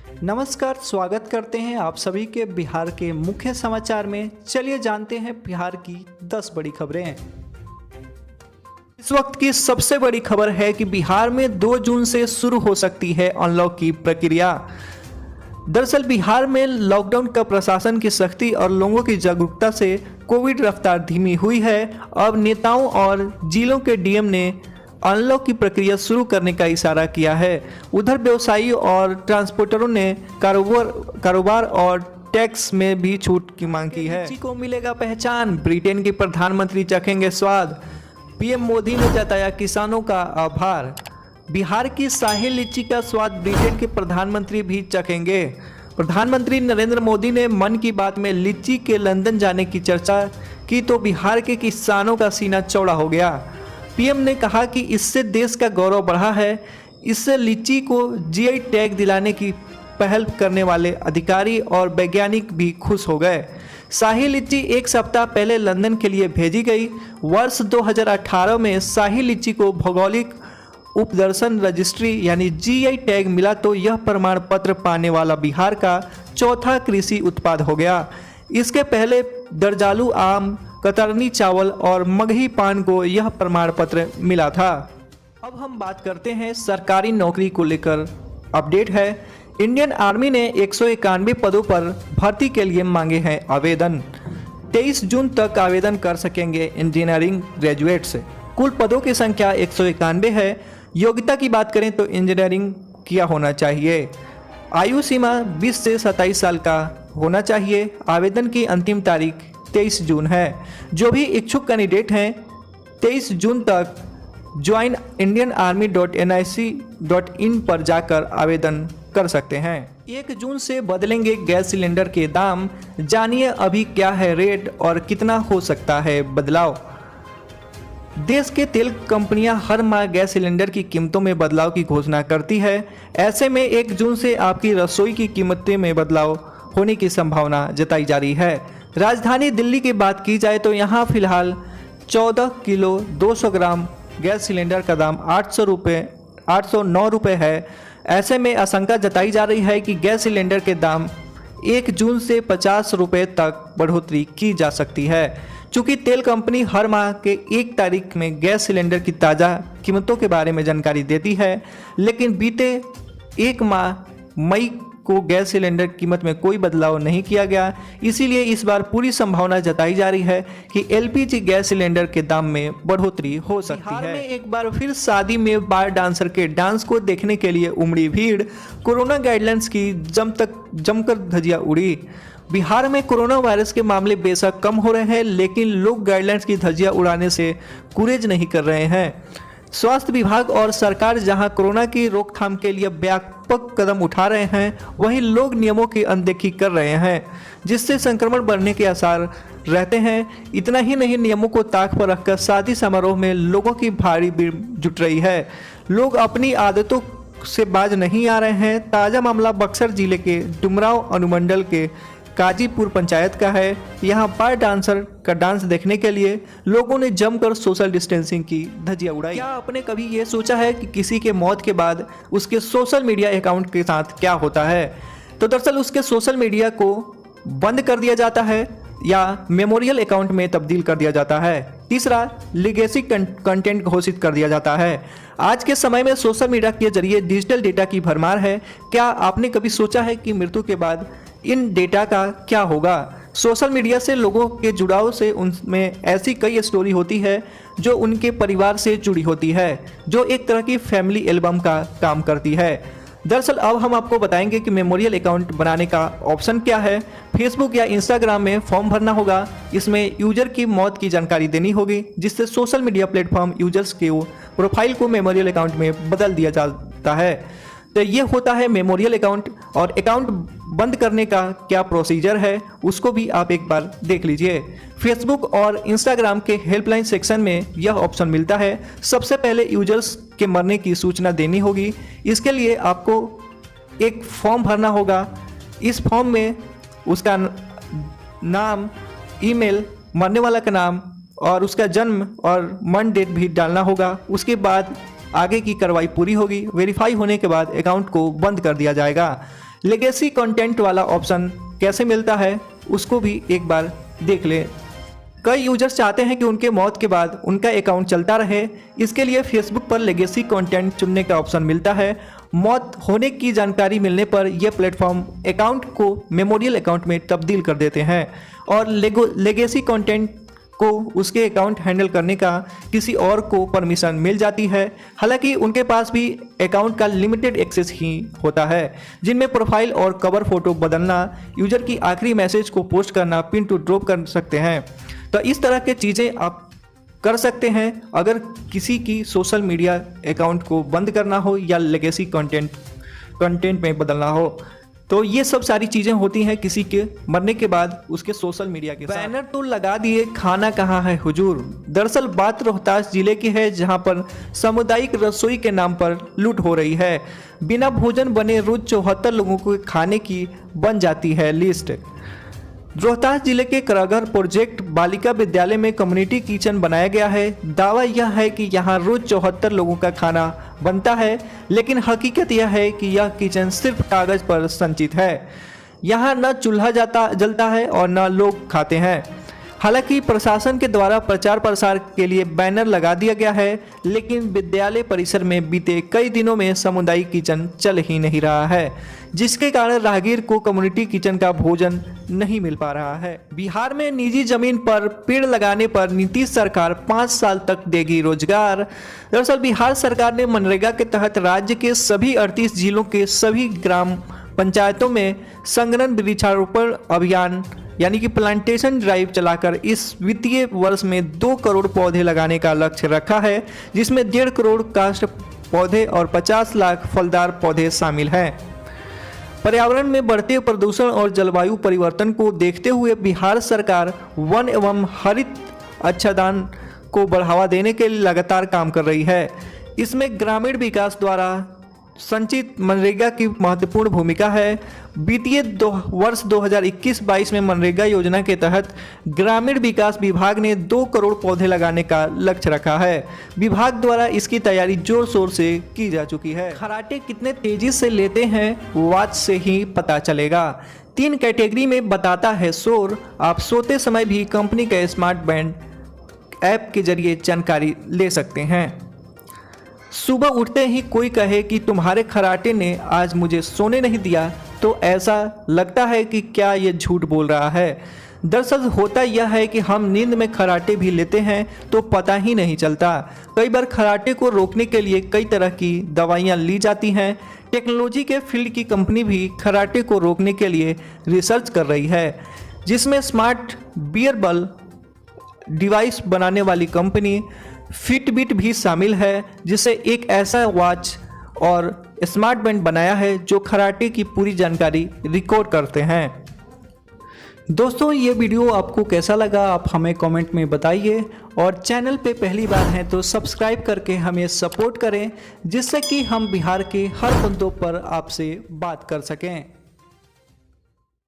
नमस्कार, स्वागत करते हैं आप सभी के बिहार के मुख्य समाचार में। चलिए जानते हैं बिहार की 10 बड़ी खबरें। इस वक्त की सबसे बड़ी खबर है कि बिहार में 2 जून से शुरू हो सकती है अनलॉक की प्रक्रिया। दरअसल बिहार में लॉकडाउन का प्रशासन की सख्ती और लोगों की जागरूकता से कोविड रफ्तार धीमी हुई है। अब नेताओं और जिलों के डीएम ने अनलॉक की प्रक्रिया शुरू करने का इशारा किया है। उधर व्यवसायियों और ट्रांसपोर्टरों ने कारोबार और टैक्स में भी छूट की मांग की है। लीची को मिलेगा पहचान, ब्रिटेन के प्रधानमंत्री चखेंगे स्वाद। पीएम मोदी ने जताया किसानों का आभार। बिहार की शाही लीची का स्वाद ब्रिटेन के प्रधानमंत्री भी चखेंगे। प्रधानमंत्री नरेंद्र मोदी ने मन की बात में लीची के लंदन जाने की चर्चा की तो बिहार के किसानों का सीना चौड़ा हो गया। पीएम ने कहा कि इससे देश का गौरव बढ़ा है। इससे लीची को जीआई टैग दिलाने की पहल करने वाले अधिकारी और वैज्ञानिक भी खुश हो गए। शाही लीची एक सप्ताह पहले लंदन के लिए भेजी गई। वर्ष 2018 में शाही लीची को भौगोलिक उपदर्शन रजिस्ट्री यानी जीआई टैग मिला तो यह प्रमाण पत्र पाने वाला बिहार का चौथा कृषि उत्पाद हो गया। इसके पहले दर्जालू आम, कतरनी चावल और मगही पान को यह प्रमाण पत्र मिला था। अब हम बात करते हैं सरकारी नौकरी को लेकर। अपडेट है, इंडियन आर्मी ने 191 पदों पर भर्ती के लिए मांगे हैं आवेदन। 23 जून तक आवेदन कर सकेंगे इंजीनियरिंग ग्रेजुएट्स। कुल पदों की संख्या 191 है। योग्यता की बात करें तो इंजीनियरिंग किया होना चाहिए। आयु सीमा 20 से 27 साल का होना चाहिए। आवेदन की अंतिम तारीख 23 जून है। जो भी इच्छुक कैंडिडेट हैं 23 जून तक joinIndianArmy.nic.in पर जाकर आवेदन कर सकते हैं। 1 जून से बदलेंगे गैस सिलेंडर के दाम। जानिए अभी क्या है रेट और कितना हो सकता है बदलाव। देश के तेल कंपनियां हर माह गैस सिलेंडर की कीमतों में बदलाव की घोषणा करती है। ऐसे में 1 जून से आपकी रसोई की कीमतें में बदलाव होने की संभावना जताई जा रही है। राजधानी दिल्ली की बात की जाए तो यहाँ फिलहाल 14 किलो 200 ग्राम गैस सिलेंडर का दाम 809 रुपये है। ऐसे में आशंका जताई जा रही है कि गैस सिलेंडर के दाम 1 जून से 50 रुपये तक बढ़ोतरी की जा सकती है। चूँकि तेल कंपनी हर माह के 1 तारीख में गैस सिलेंडर की ताज़ा कीमतों के बारे में जानकारी देती है, लेकिन बीते 1 माह मई को गैस सिलेंडर कीमत में कोई बदलाव नहीं किया गया। इसीलिए इस बार पूरी संभावना जताई जा रही है कि एलपीजी गैस सिलेंडर के दाम में बढ़ोतरी हो सकती है। बिहार में एक बार फिर शादी में बार डांसर के डांस को देखने के लिए उमड़ी भीड़। कोरोना गाइडलाइंस की जमकर धज्जियां उड़ी। बिहार में कोरोना वायरस के मामले बेशक कम हो रहे हैं, लेकिन लोग गाइडलाइंस की धज्जियां उड़ाने से गुरेज नहीं कर रहे हैं। स्वास्थ्य विभाग और सरकार जहां कोरोना की रोकथाम के लिए व्यापक कदम उठा रहे हैं, वहीं लोग नियमों की अनदेखी कर रहे हैं, जिससे संक्रमण बढ़ने के आसार रहते हैं। इतना ही नहीं, नियमों को ताक पर रखकर शादी समारोह में लोगों की भारी भीड़ जुट रही है। लोग अपनी आदतों से बाज नहीं आ रहे हैं। ताज़ा मामला बक्सर जिले के डुमराव अनुमंडल के काजीपुर पंचायत का है। यहाँ बार डांसर का डांस देखने के लिए लोगों ने जमकर सोशल डिस्टेंसिंग की धज्जियां उड़ाई। क्या आपने कभी ये सोचा है कि किसी के मौत के बाद उसके सोशल मीडिया अकाउंट के साथ क्या होता है? तो दरअसल उसके सोशल मीडिया को बंद कर दिया जाता है या मेमोरियल अकाउंट में तब्दील कर दिया जाता है। तीसरा, लीगेसी कंटेंट घोषित कर दिया जाता है। आज के समय में सोशल मीडिया के जरिए डिजिटल डेटा की भरमार है। क्या आपने कभी सोचा है कि मृत्यु के बाद इन डेटा का क्या होगा? सोशल मीडिया से लोगों के जुड़ाव से उनमें ऐसी कई स्टोरी होती है जो उनके परिवार से जुड़ी होती है, जो एक तरह की फैमिली एल्बम का काम करती है। दरअसल अब हम आपको बताएंगे कि मेमोरियल अकाउंट बनाने का ऑप्शन क्या है। फेसबुक या इंस्टाग्राम में फॉर्म भरना होगा। इसमें यूजर की मौत की जानकारी देनी होगी, जिससे सोशल मीडिया प्लेटफॉर्म यूजर्स के प्रोफाइल को मेमोरियल अकाउंट में बदल दिया जाता है। तो ये होता है मेमोरियल अकाउंट। और अकाउंट बंद करने का क्या प्रोसीजर है, उसको भी आप एक बार देख लीजिए। फेसबुक और इंस्टाग्राम के हेल्पलाइन सेक्शन में यह ऑप्शन मिलता है। सबसे पहले यूजर्स के मरने की सूचना देनी होगी। इसके लिए आपको एक फॉर्म भरना होगा। इस फॉर्म में उसका नाम, ईमेल, मरने वाला का नाम और उसका जन्म और मंथ डेट भी डालना होगा। उसके बाद आगे की कार्रवाई पूरी होगी। वेरीफाई होने के बाद अकाउंट को बंद कर दिया जाएगा। लेगेसी कंटेंट वाला ऑप्शन कैसे मिलता है उसको भी एक बार देख लें। कई यूजर्स चाहते हैं कि उनके मौत के बाद उनका अकाउंट चलता रहे, इसके लिए फेसबुक पर लेगेसी कंटेंट चुनने का ऑप्शन मिलता है। मौत होने की जानकारी मिलने पर यह प्लेटफॉर्म अकाउंट को मेमोरियल अकाउंट में तब्दील कर देते हैं और लेगेसी कंटेंट को उसके अकाउंट हैंडल करने का किसी और को परमिशन मिल जाती है। हालांकि उनके पास भी अकाउंट का लिमिटेड एक्सेस ही होता है, जिनमें प्रोफाइल और कवर फोटो बदलना, यूजर की आखिरी मैसेज को पोस्ट करना, पिन टू ड्रॉप कर सकते हैं। तो इस तरह के चीज़ें आप कर सकते हैं अगर किसी की सोशल मीडिया अकाउंट को बंद करना हो या लेगेसी कंटेंट में बदलना हो। तो ये सब सारी चीज़ें होती हैं किसी के मरने के बाद उसके सोशल मीडिया के साथ। बैनर तो लगा दिए, खाना कहाँ है हुजूर। दरअसल बात रोहतास जिले की है, जहां पर सामुदायिक रसोई के नाम पर लूट हो रही है। बिना भोजन बने रोज 74 लोगों को खाने की बन जाती है लिस्ट। रोहतास जिले के कराघर प्रोजेक्ट बालिका विद्यालय में कम्युनिटी किचन बनाया गया है। दावा यह है कि यहां रोज 74 लोगों का खाना बनता है, लेकिन हकीकत यह है कि यह किचन सिर्फ कागज पर संचित है। यहां न चूल्हा जलता है और न लोग खाते हैं। हालांकि प्रशासन के द्वारा प्रचार प्रसार के लिए बैनर लगा दिया गया है, लेकिन विद्यालय परिसर में बीते कई दिनों में सामुदायिक किचन चल ही नहीं रहा है, जिसके कारण राहगीर को कम्युनिटी किचन का भोजन नहीं मिल पा रहा है। बिहार में निजी जमीन पर पेड़ लगाने पर नीतीश सरकार 5 साल तक देगी रोजगार। दरअसल बिहार सरकार ने मनरेगा के तहत राज्य के सभी 38 जिलों के सभी ग्राम पंचायतों में संघनन वृक्षारोपण अभियान यानी कि प्लांटेशन ड्राइव चलाकर इस वित्तीय वर्ष में 2 करोड़ पौधे लगाने का लक्ष्य रखा है, जिसमें 1.5 करोड़ काष्ठ पौधे और 50 लाख फलदार पौधे शामिल हैं। पर्यावरण में बढ़ते प्रदूषण और जलवायु परिवर्तन को देखते हुए बिहार सरकार वन एवं हरित आच्छादन को बढ़ावा देने के लिए लगातार काम कर रही है। इसमें ग्रामीण विकास द्वारा संचित मनरेगा की महत्वपूर्ण भूमिका है। वित्तीय वर्ष 2021-22 में मनरेगा योजना के तहत ग्रामीण विकास विभाग ने 2 करोड़ पौधे लगाने का लक्ष्य रखा है। विभाग द्वारा इसकी तैयारी जोर शोर से की जा चुकी है। खर्राटे कितने तेजी से लेते हैं वॉच से ही पता चलेगा। 3 कैटेगरी में बताता है शोर। आप सोते समय भी कंपनी का स्मार्ट बैंड ऐप के जरिए जानकारी ले सकते हैं। सुबह उठते ही कोई कहे कि तुम्हारे खर्राटे ने आज मुझे सोने नहीं दिया, तो ऐसा लगता है कि क्या ये झूठ बोल रहा है। दरअसल होता यह है कि हम नींद में खर्राटे भी लेते हैं तो पता ही नहीं चलता। कई बार खर्राटे को रोकने के लिए कई तरह की दवाइयाँ ली जाती हैं। टेक्नोलॉजी के फील्ड की कंपनी भी खर्राटे को रोकने के लिए रिसर्च कर रही है, जिसमें स्मार्ट वियरेबल डिवाइस बनाने वाली कंपनी फिटबिट भी शामिल है, जिसे एक ऐसा वॉच और स्मार्ट बैंड बनाया है जो खर्राटे की पूरी जानकारी रिकॉर्ड करते हैं। दोस्तों, ये वीडियो आपको कैसा लगा आप हमें कमेंट में बताइए, और चैनल पे पहली बार हैं तो सब्सक्राइब करके हमें सपोर्ट करें, जिससे कि हम बिहार के हर मुद्दों पर आपसे बात कर सकें।